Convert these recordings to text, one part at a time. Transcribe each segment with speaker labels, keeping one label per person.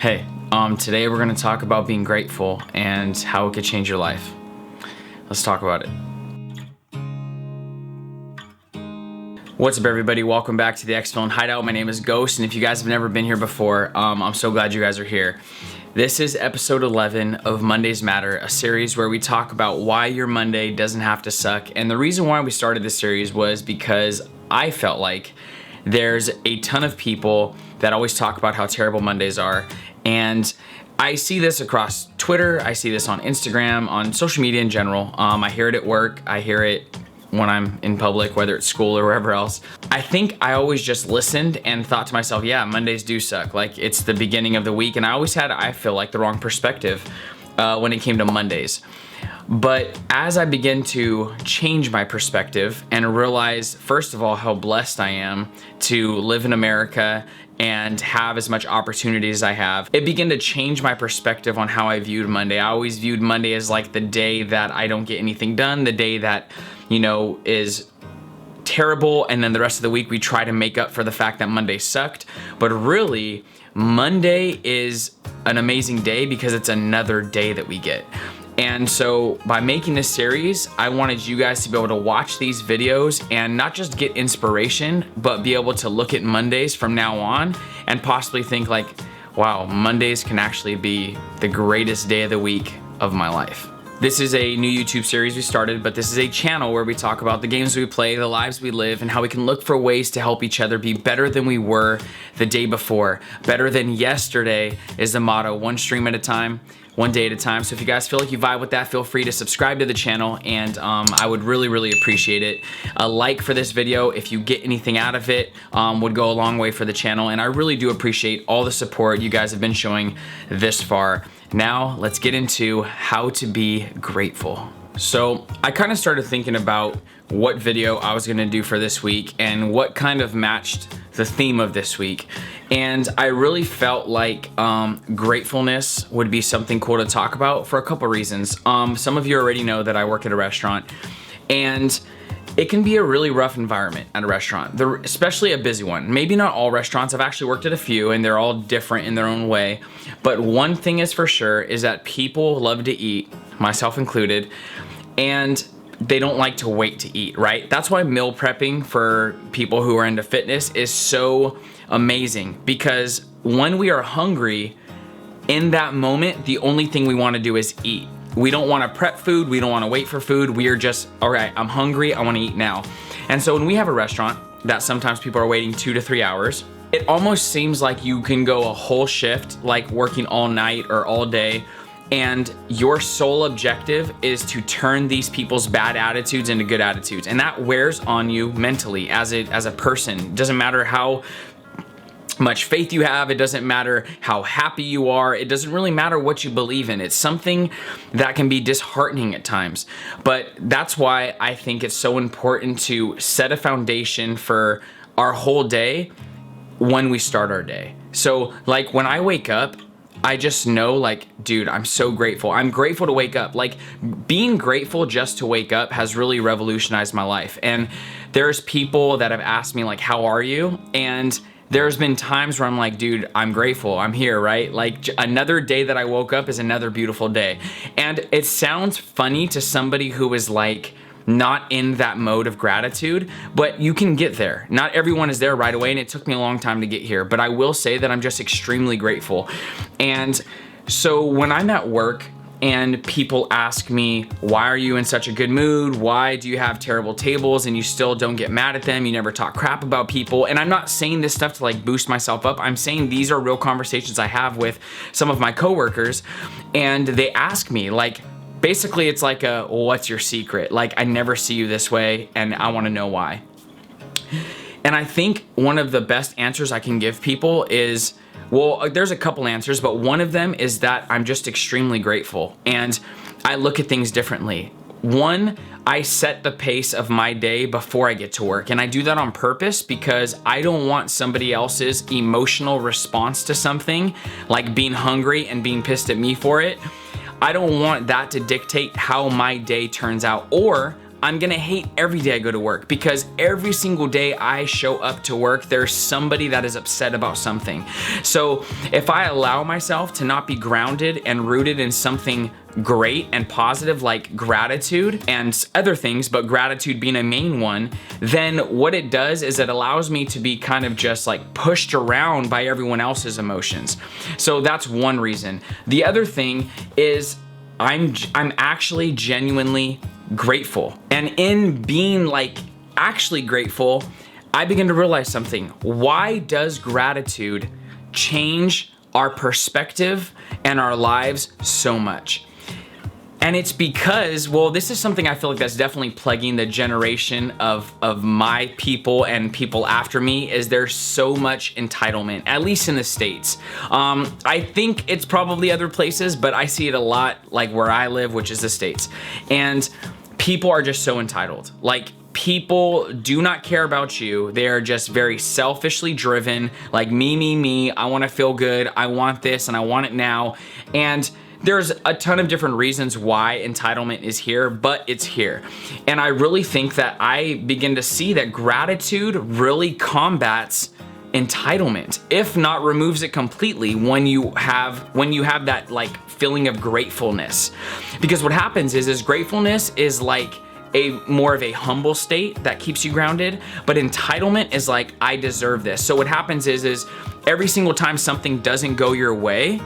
Speaker 1: Hey, today we're going to talk about being grateful and how it could change your life. Let's talk about it. What's up, everybody? Welcome back to the X-Film Hideout. My name is Ghost, and if you guys have never been here before, I'm so glad you guys are here. This is episode 11 of Mondays Matter, a series where we talk about why your Monday doesn't have to suck. And the reason why we started this series was because I felt like there's a ton of people that always talk about how terrible Mondays are. And I see this across Twitter, I see this on Instagram, on social media in general. I hear it at work, I hear it when I'm in public, whether it's school or wherever else. I think I always just listened and thought to myself, yeah, Mondays do suck. Like, it's the beginning of the week, and I always had, I feel like, the wrong perspective when it came to Mondays. But as I begin to change my perspective and realize, first of all, how blessed I am to live in America and have as much opportunity as I have, it began to change my perspective on how I viewed Monday. I always viewed Monday as like the day that I don't get anything done, the day that, is terrible, and then the rest of the week we try to make up for the fact that Monday sucked. But really, Monday is an amazing day because it's another day that we get. And so by making this series, I wanted you guys to be able to watch these videos and not just get inspiration, but be able to look at Mondays from now on and possibly think like, wow, Mondays can actually be the greatest day of the week of my life. This is a new YouTube series we started, but this is a channel where we talk about the games we play, the lives we live, and how we can look for ways to help each other be better than we were the day before. Better than yesterday is the motto, one stream at a time, one day at a time. So if you guys feel like you vibe with that, feel free to subscribe to the channel, and I would really appreciate it. A like for this video, if you get anything out of it, would go a long way for the channel, and I really do appreciate all the support you guys have been showing this far. Now let's get into how to be grateful. So I kind of started thinking about what video I was gonna do for this week and what kind of matched the theme of this week. And I really felt like gratefulness would be something cool to talk about for a couple reasons. Some of you already know that I work at a restaurant, and it can be a really rough environment at a restaurant, especially a busy one. Maybe not all restaurants. I've actually worked at a few, and they're all different in their own way. But one thing is for sure is that people love to eat, myself included, and they don't like to wait to eat, right? That's why meal prepping for people who are into fitness is so amazing, because when we are hungry, in that moment, the only thing we want to do is eat. We don't want to prep food, we don't want to wait for food, we are just, all right, I'm hungry, I want to eat now. And so when we have a restaurant that sometimes people are waiting 2 to 3 hours, it almost seems like you can go a whole shift, like working all night or all day, and your sole objective is to turn these people's bad attitudes into good attitudes. And that wears on you mentally as a person. It doesn't matter how much faith you have, it doesn't matter how happy you are, it doesn't really matter what you believe in. It's something that can be disheartening at times. But that's why I think it's so important to set a foundation for our whole day when we start our day. So like when I wake up, I just know, like, dude, I'm so grateful. I'm grateful to wake up. Like, being grateful just to wake up has really revolutionized my life. And there's people that have asked me, like, how are you? And there's been times where I'm like, dude, I'm grateful, I'm here, right? Like, another day that I woke up is another beautiful day. And it sounds funny to somebody who is like, not in that mode of gratitude, but you can get there. Not everyone is there right away, and it took me a long time to get here, but I will say that I'm just extremely grateful. And so when I'm at work and people ask me, why are you in such a good mood? Why do you have terrible tables and you still don't get mad at them? You never talk crap about people. And I'm not saying this stuff to like boost myself up. I'm saying these are real conversations I have with some of my coworkers, and they ask me, like, basically it's like a, what's your secret? Like, I never see you this way and I wanna know why. And I think one of the best answers I can give people is, well, there's a couple answers, but one of them is that I'm just extremely grateful and I look at things differently. One, I set the pace of my day before I get to work, and I do that on purpose because I don't want somebody else's emotional response to something, like being hungry and being pissed at me for it. I don't want that to dictate how my day turns out, or I'm gonna hate every day I go to work, because every single day I show up to work, there's somebody that is upset about something. So if I allow myself to not be grounded and rooted in something great and positive like gratitude and other things, but gratitude being a main one, then what it does is it allows me to be kind of just like pushed around by everyone else's emotions. So that's one reason. The other thing is I'm actually genuinely grateful. And in being like actually grateful, I begin to realize something. Why does gratitude change our perspective and our lives so much? And it's because, well, this is something I feel like that's definitely plaguing the generation of my people and people after me, is there's so much entitlement, at least in the States. I think it's probably other places, but I see it a lot like where I live, which is the States. And people are just so entitled. Like, people do not care about you. They are just very selfishly driven, like me, I wanna feel good, I want this and I want it now. And there's a ton of different reasons why entitlement is here, but it's here. And I really think that I begin to see that gratitude really combats entitlement, if not removes it completely, when you have that like feeling of gratefulness. Because what happens is gratefulness is like a more of a humble state that keeps you grounded, but entitlement is like, I deserve this. So what happens is every single time something doesn't go your way,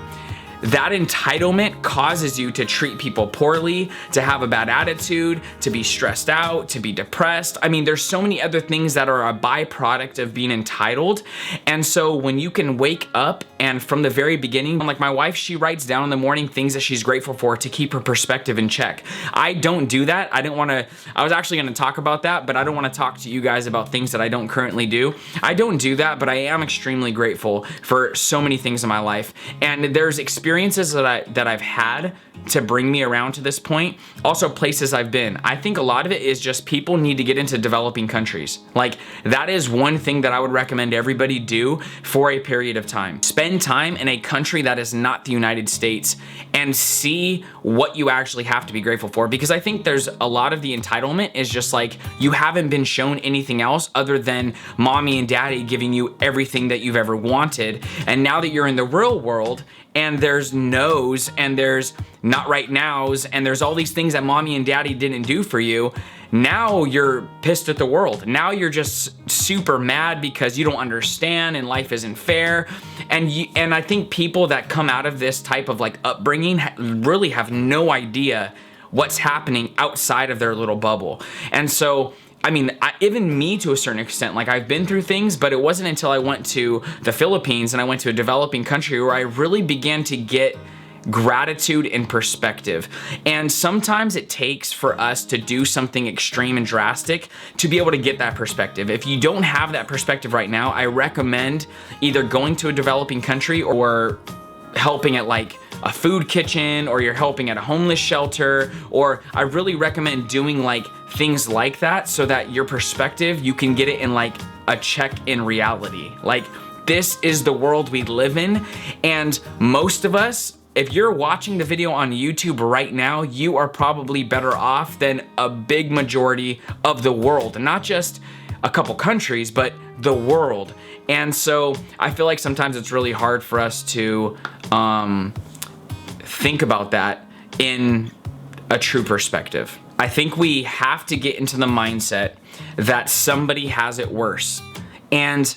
Speaker 1: that entitlement causes you to treat people poorly, to have a bad attitude, to be stressed out, to be depressed. I mean, there's so many other things that are a byproduct of being entitled. And so when you can wake up and from the very beginning, like my wife, she writes down in the morning things that she's grateful for to keep her perspective in check. I don't do that. I was actually gonna talk about that, but I don't wanna talk to you guys about things that I don't currently do. I don't do that, but I am extremely grateful for so many things in my life. And there's experiences that I've had to bring me around to this point. Also places I've been. I think a lot of it is just people need to get into developing countries. Like, that is one thing that I would recommend everybody do for a period of time. Spend time in a country that is not the United States and see what you actually have to be grateful for. Because I think there's a lot of the entitlement is just like, you haven't been shown anything else other than mommy and daddy giving you everything that you've ever wanted. And now that you're in the real world and there's no's and there's not right nows and there's all these things that mommy and daddy didn't do for you, now you're pissed at the world. Now you're just super mad because you don't understand and life isn't fair. And I think people that come out of this type of like upbringing really have no idea what's happening outside of their little bubble. And so I mean, even me to a certain extent, like I've been through things, but it wasn't until I went to the Philippines and I went to a developing country where I really began to get gratitude and perspective. And sometimes it takes for us to do something extreme and drastic to be able to get that perspective. If you don't have that perspective right now, I recommend either going to a developing country or helping at like a food kitchen, or you're helping at a homeless shelter, or I really recommend doing like things like that so that your perspective, you can get it in like a check in reality. Like, this is the world we live in, and most of us, if you're watching the video on YouTube right now, you are probably better off than a big majority of the world, not just a couple countries, but the world. And so I feel like sometimes it's really hard for us to think about that in a true perspective. I think we have to get into the mindset that somebody has it worse. And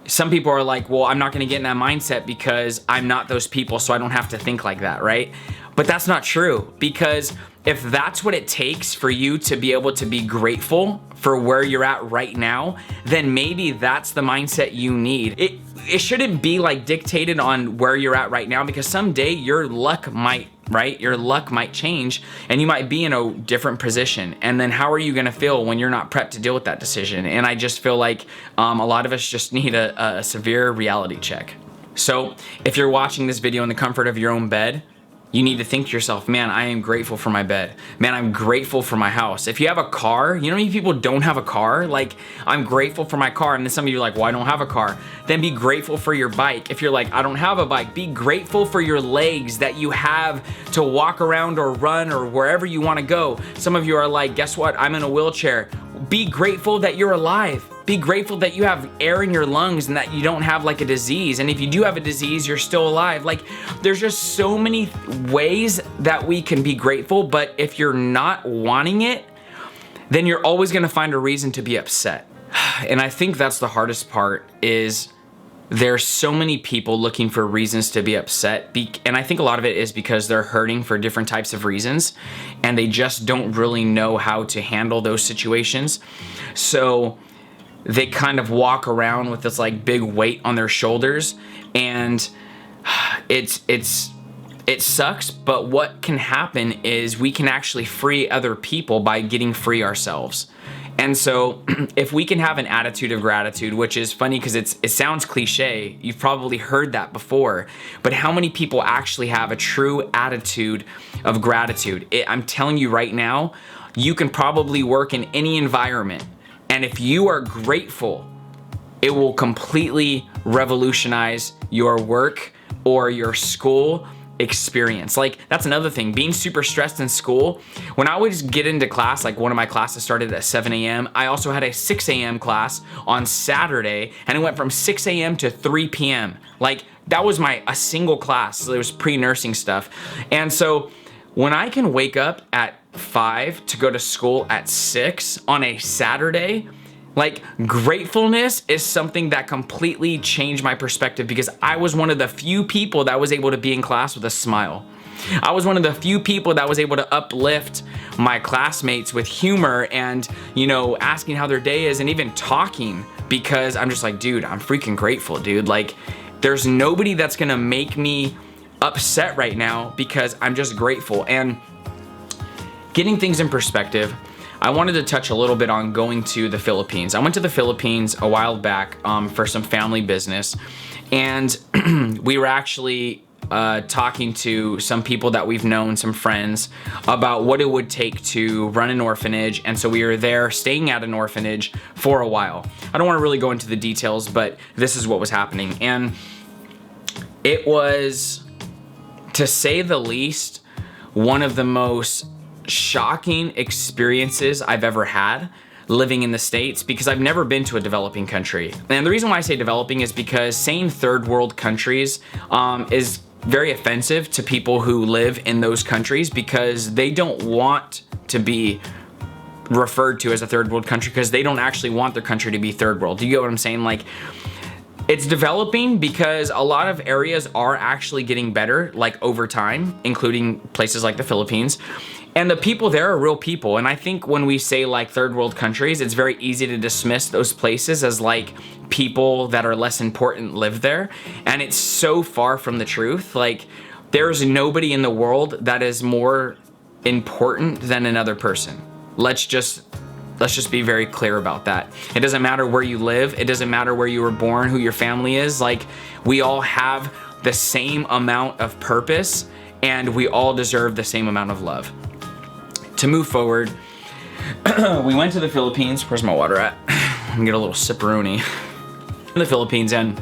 Speaker 1: some people are like, well, I'm not gonna get in that mindset because I'm not those people, so I don't have to think like that, right? But that's not true, because if that's what it takes for you to be able to be grateful for where you're at right now, then maybe that's the mindset you need. It shouldn't be like dictated on where you're at right now, because someday your luck might, right? Your luck might change and you might be in a different position. And then how are you gonna feel when you're not prepped to deal with that decision? And I just feel like a lot of us just need a severe reality check. So if you're watching this video in the comfort of your own bed, You need to think to yourself, man, I am grateful for my bed. Man, I'm grateful for my house. If you have a car, you know how many people don't have a car? Like, I'm grateful for my car. And then some of you are like, well, I don't have a car. Then be grateful for your bike. If you're like, I don't have a bike, be grateful for your legs that you have to walk around or run or wherever you want to go. Some of you are like, guess what? I'm in a wheelchair. Be grateful that you're alive. Be grateful that you have air in your lungs and that you don't have like a disease. And if you do have a disease, you're still alive. Like, there's just so many ways that we can be grateful, but if you're not wanting it, then you're always gonna find a reason to be upset. And I think that's the hardest part, is there's so many people looking for reasons to be upset. And I think a lot of it is because they're hurting for different types of reasons and they just don't really know how to handle those situations. So they kind of walk around with this like big weight on their shoulders, and it sucks, but what can happen is we can actually free other people by getting free ourselves. And so if we can have an attitude of gratitude, which is funny because it sounds cliche, you've probably heard that before, but how many people actually have a true attitude of gratitude? I'm telling you right now, you can probably work in any environment. And if you are grateful, it will completely revolutionize your work or your school experience. Like, that's another thing, being super stressed in school. When I would get into class, like one of my classes started at 7 a.m. I also had a 6 a.m. class on Saturday, and it went from 6 a.m. to 3 p.m. Like, that was a single class. So it was pre-nursing stuff. And so when I can wake up at 5 to go to school at 6 on a Saturday, like, gratefulness is something that completely changed my perspective, because I was one of the few people that was able to be in class with a smile. I was one of the few people that was able to uplift my classmates with humor and, you know, asking how their day is and even talking, because I'm just like, dude, I'm freaking grateful, dude. Like, there's nobody that's gonna make me upset right now because I'm just grateful. And getting things in perspective, I wanted to touch a little bit on going to the Philippines. I went to the Philippines a while back for some family business, and we were actually talking to some people that we've known, some friends, about what it would take to run an orphanage. And so we were there staying at an orphanage for a while. I don't want to really go into the details, but this is what was happening. And it was, to say the least, one of the most shocking experiences I've ever had living in the States, because I've never been to a developing country. And the reason why I say developing is because saying third world countries is very offensive to people who live in those countries, because they don't want to be referred to as a third world country, because they don't actually want their country to be third world. Do you get what I'm saying? Like, it's developing because a lot of areas are actually getting better, like, over time, including places like the Philippines. And the people there are real people. And I think when we say like third world countries, it's very easy to dismiss those places as like people that are less important live there. And it's so far from the truth. Like, there's nobody in the world that is more important than another person. Let's just be very clear about that. It doesn't matter where you live. It doesn't matter where you were born, who your family is. Like, we all have the same amount of purpose, and we all deserve the same amount of love. To move forward, we went to the Philippines. Where's my water at? I'm gonna get a little sipperoni. In the Philippines, and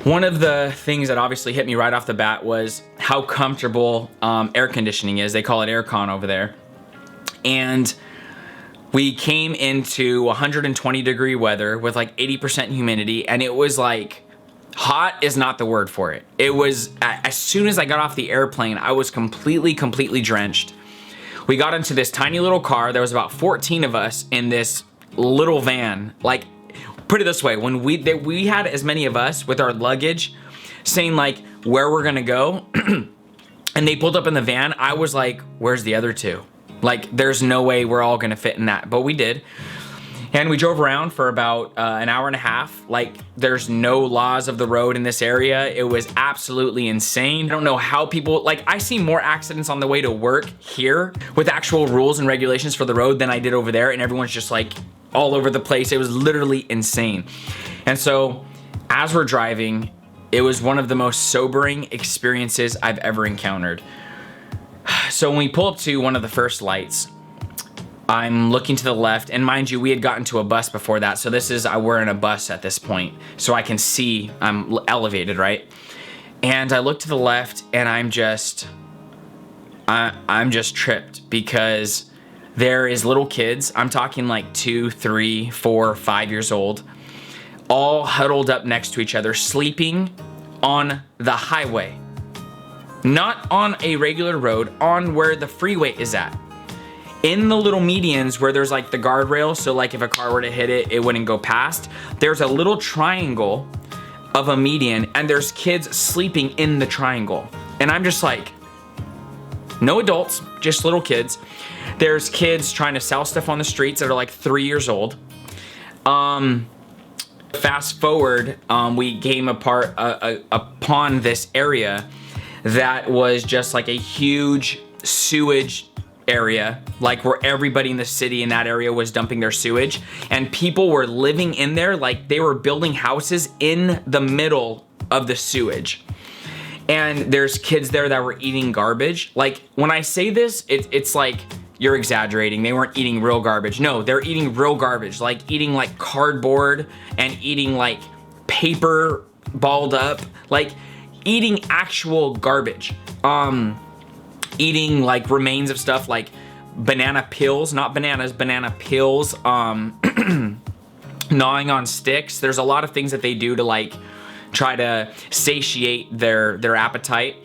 Speaker 1: one of the things that obviously hit me right off the bat was how comfortable air conditioning is. They call it aircon over there. And we came into 120 degree weather with like 80% humidity, and it was like, hot is not the word for it. It was, as soon as I got off the airplane, I was completely drenched. We got into this tiny little car. There was about 14 of us in this little van. Like, put it this way, when we had as many of us with our luggage saying like where we're gonna go, and they pulled up in the van, I was like, where's the other two? Like, there's no way we're all gonna fit in that, but we did. And we drove around for about an hour and a half. Like, there's no laws of the road in this area. It was absolutely insane. I don't know how people, like, I see more accidents on the way to work here with actual rules and regulations for the road than I did over there. And everyone's just like all over the place. It was literally insane. And so as we're driving, it was one of the most sobering experiences I've ever encountered. So when we pull up to one of the first lights, I'm looking to the left, and mind you, we had gotten to a bus before that. So we're in a bus at this point, so I can see I'm elevated, right? And I look to the left, and I'm just tripped because there is little kids. I'm talking like 2, 3, 4, 5 years old, all huddled up next to each other, sleeping on the highway. Not on a regular road, on where the freeway is at. In the little medians where there's like the guardrail, so like if a car were to hit it, it wouldn't go past. There's a little triangle of a median, and there's kids sleeping in the triangle. And I'm just like, no adults, just little kids. There's kids trying to sell stuff on the streets that are like 3 years old. Fast forward, we came upon this area that was just like a huge sewage area, like where everybody in the city in that area was dumping their sewage, and people were living in there like they were building houses in the middle of the sewage. And there's kids there that were eating garbage. Like, when I say this, it's like, you're exaggerating. They weren't eating real garbage. No, they're eating real garbage, like eating like cardboard and eating like paper balled up, like eating actual garbage. Eating like remains of stuff like banana peels, not bananas, banana peels, gnawing on sticks. There's a lot of things that they do to like try to satiate their appetite.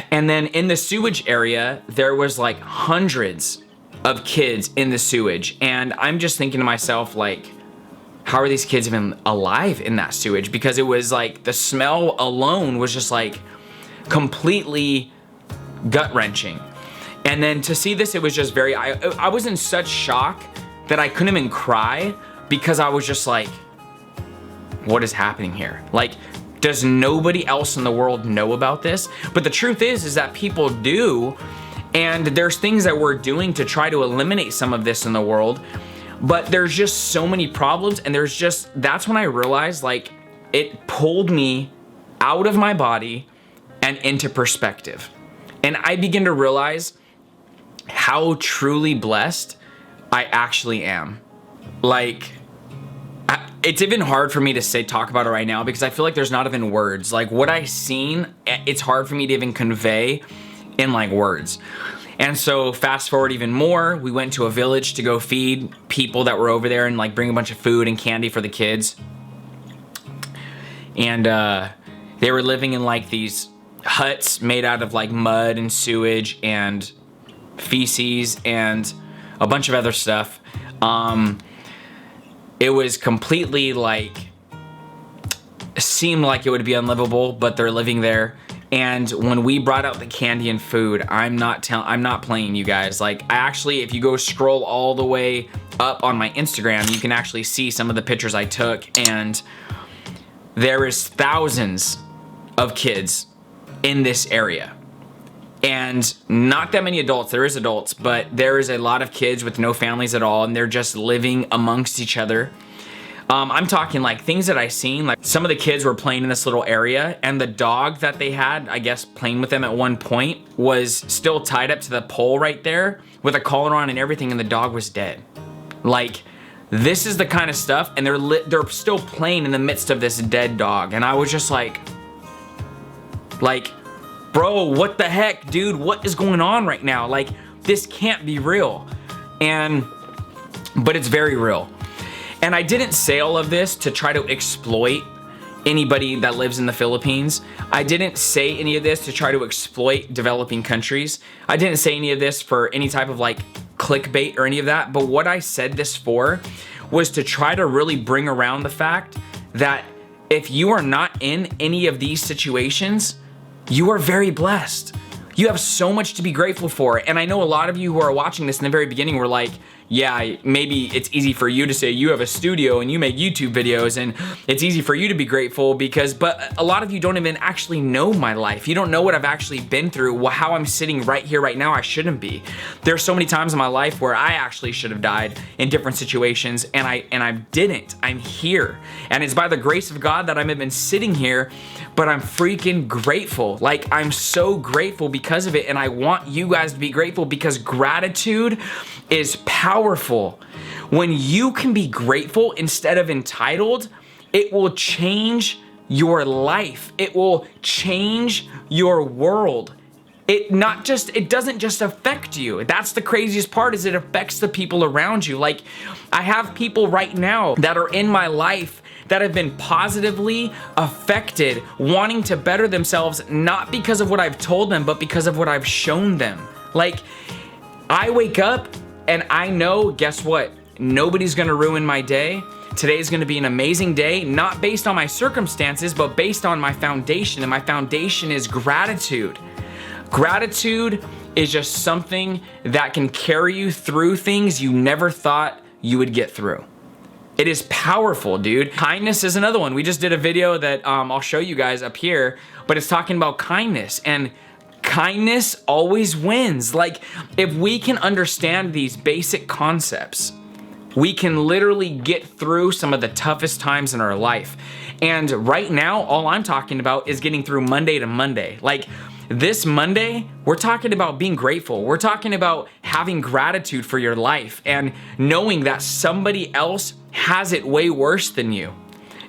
Speaker 1: And then in the sewage area, there was like hundreds of kids in the sewage. And I'm just thinking to myself, like, how are these kids even alive in that sewage? Because it was like, the smell alone was just like completely gut-wrenching. And then to see this, it was just I was in such shock that I couldn't even cry, because I was just like, what is happening here? Like, does nobody else in the world know about this? But the truth is that people do, and there's things that we're doing to try to eliminate some of this in the world, but there's just so many problems, and that's when I realized, like, it pulled me out of my body and into perspective. And I begin to realize how truly blessed I actually am. Like, it's even hard for me to talk about it right now, because I feel like there's not even words. Like, what I seen, it's hard for me to even convey in like words. And so fast forward even more, we went to a village to go feed people that were over there and like bring a bunch of food and candy for the kids. And they were living in like these huts made out of like mud and sewage and feces and a bunch of other stuff. It was completely like, seemed like it would be unlivable, but they're living there. And when we brought out the candy and food, I'm not playing, you guys. Like, I actually, if you go scroll all the way up on my Instagram, you can actually see some of the pictures I took, and there is thousands of kids in this area. And not that many adults. There is adults, but there is a lot of kids with no families at all, and they're just living amongst each other. I'm talking like things that I seen, like some of the kids were playing in this little area, and the dog that they had, I guess, playing with them at one point was still tied up to the pole right there with a collar on and everything, and the dog was dead. Like, this is the kind of stuff, and they're still playing in the midst of this dead dog. And I was just like, bro, what the heck, dude? What is going on right now? Like, this can't be real. But it's very real. And I didn't say all of this to try to exploit anybody that lives in the Philippines. I didn't say any of this to try to exploit developing countries. I didn't say any of this for any type of like clickbait or any of that. But what I said this for was to try to really bring around the fact that if you are not in any of these situations, you are very blessed. You have so much to be grateful for. And I know a lot of you who are watching this in the very beginning were like, yeah, maybe it's easy for you to say you have a studio and you make YouTube videos and it's easy for you to be grateful but a lot of you don't even actually know my life. You don't know what I've actually been through, how I'm sitting right here, right now. I shouldn't be. There's so many times in my life where I actually should have died in different situations and I didn't. I'm here. And it's by the grace of God that I'm even sitting here, but I'm freaking grateful. Like, I'm so grateful because of it, and I want you guys to be grateful because gratitude is powerful. When you can be grateful instead of entitled, it will change your life. It will change your world. It doesn't just affect you. That's the craziest part, is it affects the people around you. Like, I have people right now that are in my life that have been positively affected, wanting to better themselves, not because of what I've told them, but because of what I've shown them. Like, I wake up and I know, guess what? Nobody's gonna ruin my day. Today's gonna be an amazing day, not based on my circumstances, but based on my foundation, and my foundation is gratitude. Gratitude is just something that can carry you through things you never thought you would get through. It is powerful, dude. Kindness is another one. We just did a video that I'll show you guys up here, but it's talking about kindness, and kindness always wins. Like, if we can understand these basic concepts, we can literally get through some of the toughest times in our life. And right now, all I'm talking about is getting through Monday to Monday. Like, this Monday, we're talking about being grateful. We're talking about having gratitude for your life and knowing that somebody else has it way worse than you.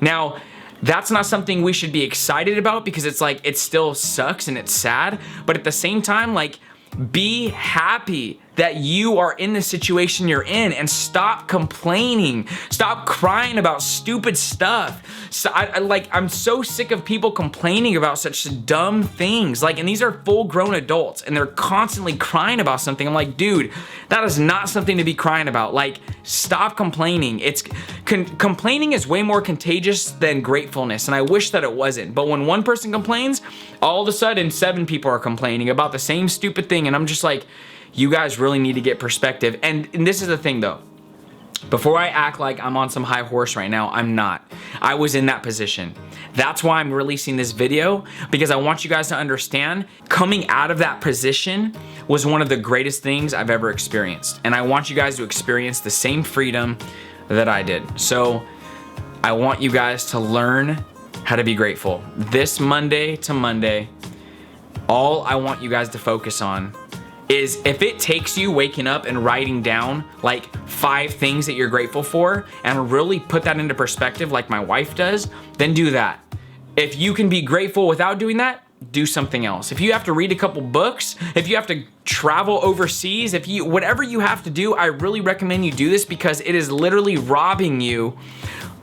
Speaker 1: Now, that's not something we should be excited about, because it's like, it still sucks and it's sad, but at the same time, like, be happy that you are in the situation you're in, and stop complaining. Stop crying about stupid stuff. So I'm so sick of people complaining about such dumb things. Like, and these are full-grown adults and they're constantly crying about something. I'm like, dude, that is not something to be crying about. Like, stop complaining. Complaining is way more contagious than gratefulness, and I wish that it wasn't. But when one person complains, all of a sudden 7 people are complaining about the same stupid thing, and I'm just like, you guys really need to get perspective. And this is the thing though, before I act like I'm on some high horse right now, I'm not. I was in that position. That's why I'm releasing this video, because I want you guys to understand, coming out of that position was one of the greatest things I've ever experienced. And I want you guys to experience the same freedom that I did. So I want you guys to learn how to be grateful. This Monday to Monday, all I want you guys to focus on is, if it takes you waking up and writing down like 5 things that you're grateful for and really put that into perspective like my wife does, then do that. If you can be grateful without doing that, do something else. If you have to read a couple books, if you have to travel overseas, whatever you have to do, I really recommend you do this, because it is literally robbing you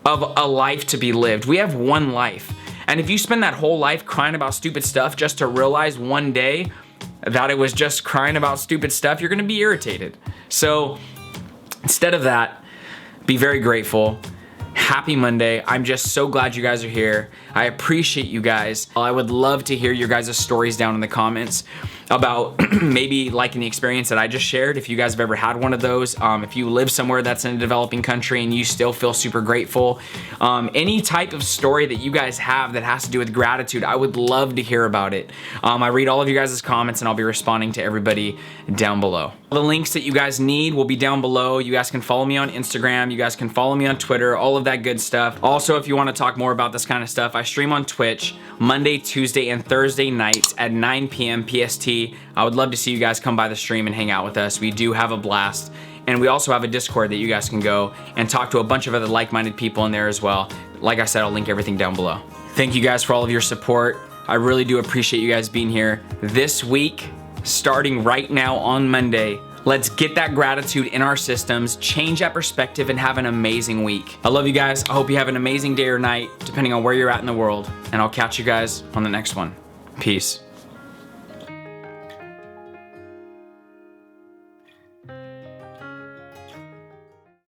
Speaker 1: of a life to be lived. We have one life. And if you spend that whole life crying about stupid stuff just to realize one day that it was just crying about stupid stuff, you're gonna be irritated. So instead of that, be very grateful. Happy Monday. I'm just so glad you guys are here. I appreciate you guys. I would love to hear your guys' stories down in the comments about maybe liking the experience that I just shared, if you guys have ever had one of those. If you live somewhere that's in a developing country and you still feel super grateful. Any type of story that you guys have that has to do with gratitude, I would love to hear about it. I read all of you guys' comments, and I'll be responding to everybody down below. The links that you guys need will be down below. You guys can follow me on Instagram. You guys can follow me on Twitter, all of that good stuff. Also, if you want to talk more about this kind of stuff, I stream on Twitch Monday, Tuesday, and Thursday nights at 9 p.m. PST. I would love to see you guys come by the stream and hang out with us. We do have a blast. And we also have a Discord that you guys can go and talk to a bunch of other like-minded people in there as well. Like I said, I'll link everything down below. Thank you guys for all of your support. I really do appreciate you guys being here. This week, starting right now on Monday, let's get that gratitude in our systems, change that perspective, and have an amazing week. I love you guys. I hope you have an amazing day or night, depending on where you're at in the world. And I'll catch you guys on the next one. Peace.